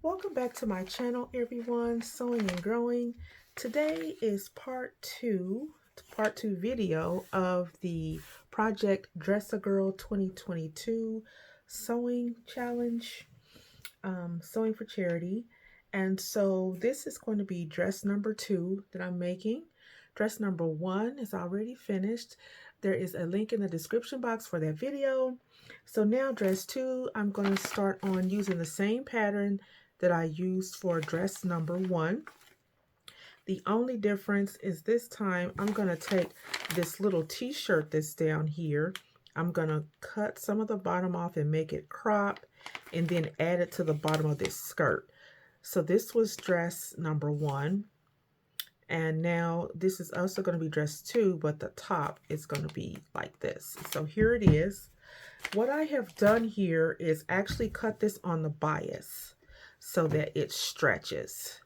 Welcome back to my channel, everyone. Sewing and Growing. Today is part two video of the Project Dress a Girl 2022 sewing challenge, sewing for charity. And so this is going to be dress number 2 that I'm making. Dress number 1 is already finished. There is a link in the description box for that video. So now dress 2, I'm going to start on using the same pattern that I used for dress number 1. The only difference is this time I'm going to take this little t-shirt that's down here. I'm going to cut some of the bottom off and make it crop and then add it to the bottom of this skirt. So this was dress number 1. And now this is also going to be dress 2, but the top is going to be like this. So here it is. What I have done here is actually cut this on the bias so that it stretches.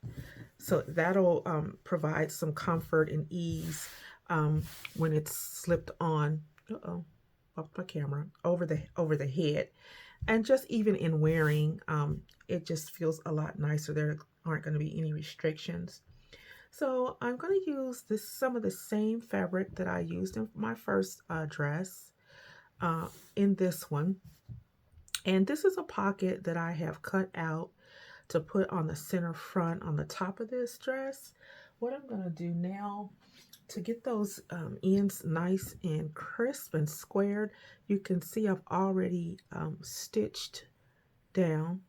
So that'll provide some comfort and ease when it's slipped on, off my camera, over the head. And just even in wearing, it just feels a lot nicer. There aren't going to be any restrictions. So I'm going to use some of the same fabric that I used in my first dress in this one. And this is a pocket that I have cut out to put on the center front on the top of this dress. What I'm going to do now to get those ends nice and crisp and squared, you can see I've already stitched down.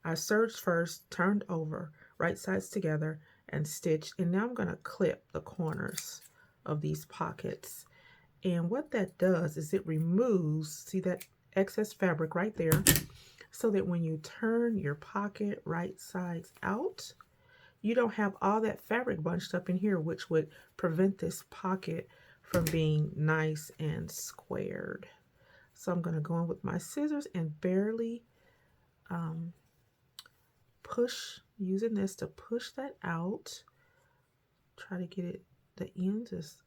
I serged first, turned over, right sides together, and stitched. And now I'm going to clip the corners of these pockets. And what that does is it removes, see that excess fabric right there, so that when you turn your pocket right sides out, you don't have all that fabric bunched up in here, which would prevent this pocket from being nice and squared. So I'm going to go in with my scissors and barely push, using this to push that out. Try to get it, the ends as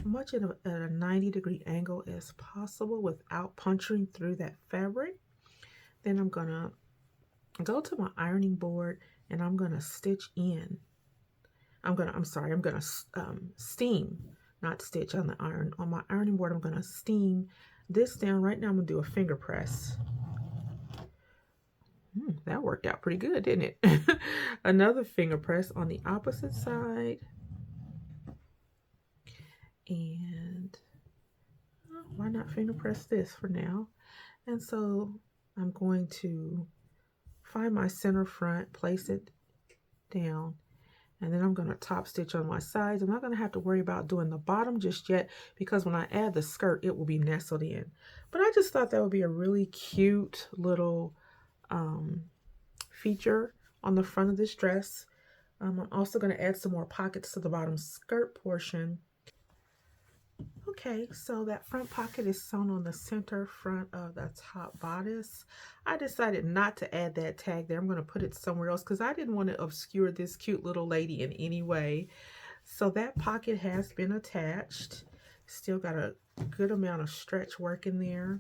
much at a 90-degree angle as possible without puncturing through that fabric. Then I'm gonna go to my ironing board and I'm gonna stitch in. I'm gonna steam, not stitch on the iron. On my ironing board, I'm gonna steam this down. Right now, I'm gonna do a finger press. That worked out pretty good, didn't it? Another finger press on the opposite side. And why not finger press this for now? And so I'm going to find my center front, place it down, and then I'm going to top stitch on my sides. I'm not going to have to worry about doing the bottom just yet because when I add the skirt, it will be nestled in. But I just thought that would be a really cute little feature on the front of this dress. I'm also going to add some more pockets to the bottom skirt portion. Okay, so that front pocket is sewn on the center front of the top bodice. I decided not to add that tag there. I'm going to put it somewhere else because I didn't want to obscure this cute little lady in any way. So that pocket has been attached. Still got a good amount of stretch work in there.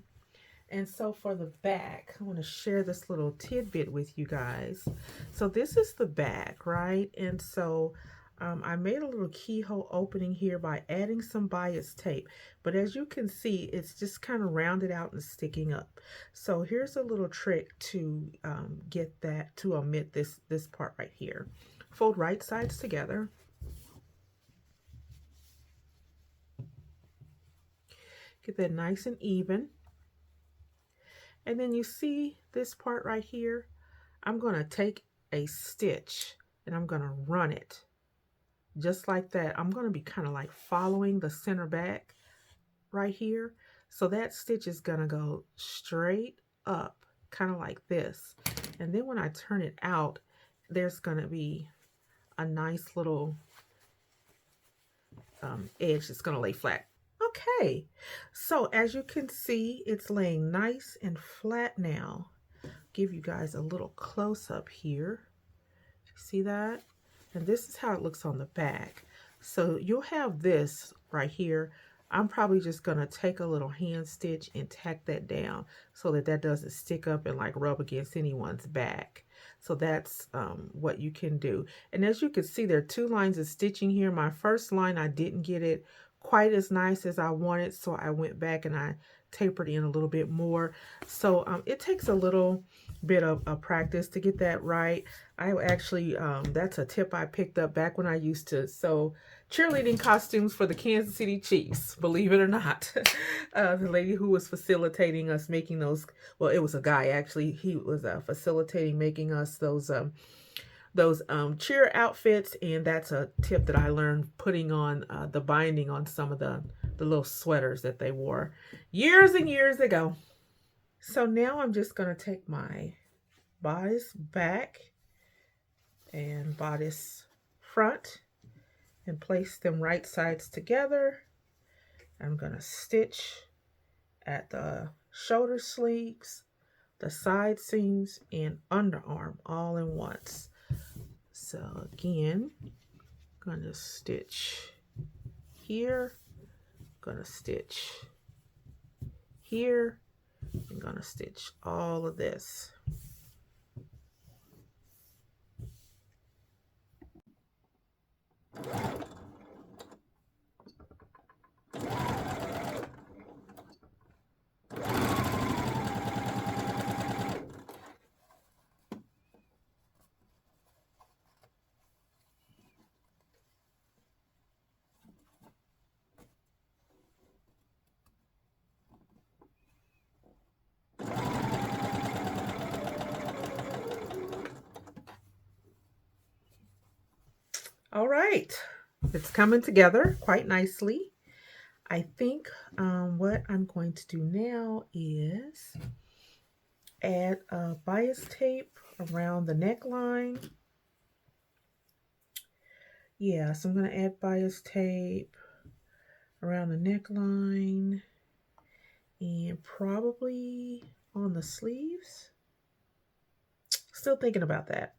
And so for the back, I want to share this little tidbit with you guys. So this is the back, right? And so I made a little keyhole opening here by adding some bias tape, but as you can see, it's just kind of rounded out and sticking up. So here's a little trick to get that, to omit this part right here. Fold right sides together. Get that nice and even. And then you see this part right here, I'm going to take a stitch and I'm going to run it. Just like that. I'm going to be kind of like following the center back right here. So that stitch is going to go straight up, kind of like this. And then when I turn it out, there's going to be a nice little edge that's going to lay flat. Okay, so as you can see, it's laying nice and flat now. Give you guys a little close up here. See that? And this is how it looks on the back. So you'll have this right here. I'm probably just gonna take a little hand stitch and tack that down so that that doesn't stick up and like rub against anyone's back. So that's what you can do. And as you can see, there are 2 lines of stitching here. My first line, I didn't get it quite as nice as I wanted, so I went back and I tapered in a little bit more. So it takes a little bit of practice to get that right. I actually, that's a tip I picked up back when I used to sew cheerleading costumes for the Kansas City Chiefs, believe it or not. The lady who was facilitating us making those, well, it was a guy actually. He was facilitating making us those cheer outfits, and that's a tip that I learned putting on the binding on some of the little sweaters that they wore years and years ago. So now I'm just going to take my bodice back and bodice front and place them right sides together. I'm going to stitch at the shoulder sleeves, the side seams, and underarm all in once. So again, going to stitch here, going to stitch here, and going to stitch all of this. All right, it's coming together quite nicely. I think what I'm going to do now is add a bias tape around the neckline. Yeah, so I'm going to add bias tape around the neckline and probably on the sleeves. Still thinking about that.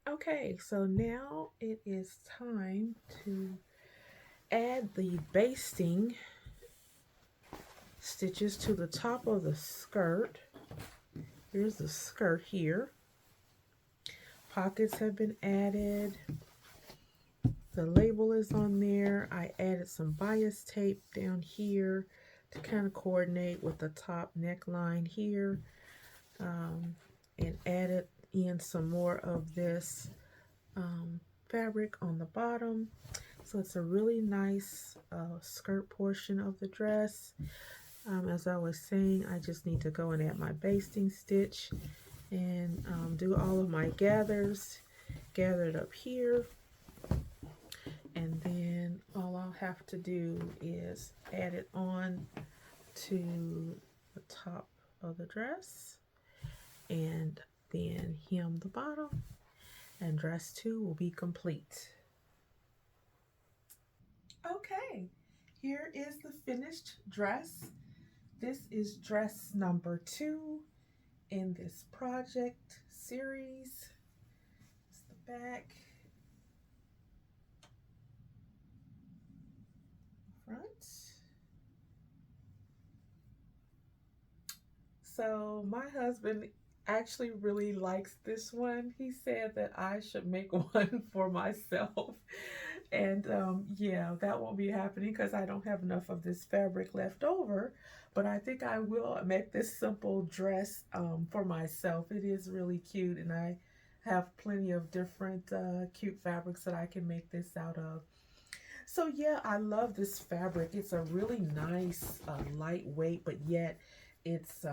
Okay, so now it is time to add the basting stitches to the top of the skirt. Here's the skirt here. Pockets have been added. The label is on there. I added some bias tape down here to kind of coordinate with the top neckline here, and added in some more of this fabric on the bottom. So it's a really nice skirt portion of the dress. As I was saying, I just need to go and add my basting stitch and do all of my gathers gathered up here. And then all I'll have to do is add it on to the top of the dress and then hem the bottom, and dress 2 will be complete. Okay, here is the finished dress. This is dress number 2 in this project series. It's the back. So my husband actually really likes this one. He said that I should make one for myself. And yeah, that won't be happening because I don't have enough of this fabric left over. But I think I will make this simple dress for myself. It is really cute, and I have plenty of different cute fabrics that I can make this out of. So yeah, I love this fabric. It's a really nice, lightweight, but yet it's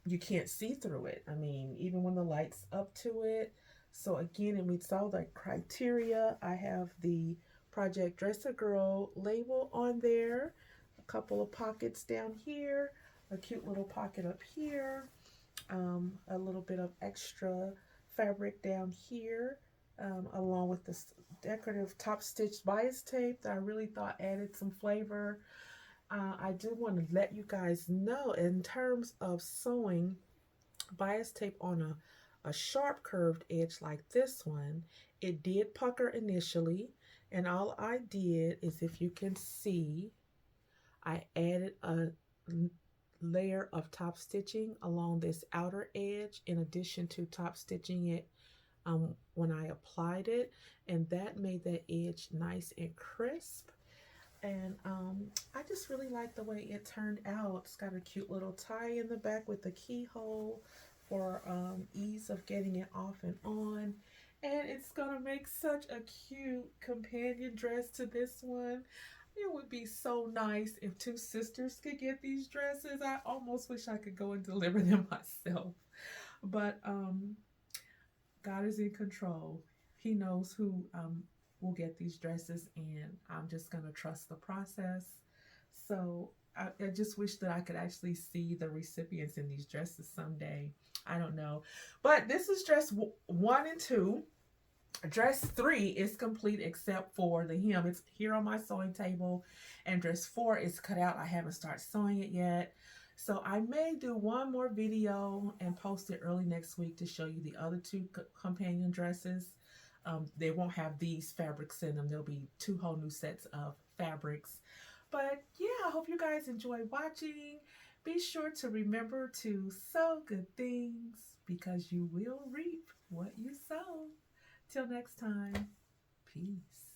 you can't see through it. I mean, even when the light's up to it. So again, it meets all the criteria. I have the Project Dress a Girl label on there, a couple of pockets down here, a cute little pocket up here, a little bit of extra fabric down here, along with this decorative top stitch bias tape that I really thought added some flavor. I do want to let you guys know, in terms of sewing bias tape on a sharp curved edge like this one, it did pucker initially, and all I did is, if you can see, I added a layer of top stitching along this outer edge in addition to top stitching it when I applied it, and that made that edge nice and crisp. And I just really like the way it turned out. It's got a cute little tie in the back with the keyhole for ease of getting it off and on. And it's gonna make such a cute companion dress to this one. It would be so nice if two sisters could get these dresses. I almost wish I could go and deliver them myself. But God is in control. He knows who will get these dresses, and I'm just going to trust the process. So I just wish that I could actually see the recipients in these dresses someday. I don't know. But this is dress 1 and 2. Dress 3 is complete except for the hem. It's here on my sewing table, and dress 4 is cut out. I haven't started sewing it yet. So I may do one more video and post it early next week to show you the other 2 companion dresses. They won't have these fabrics in them. There'll be 2 whole new sets of fabrics. But yeah, I hope you guys enjoy watching. Be sure to remember to sow good things, because you will reap what you sow. Till next time, peace.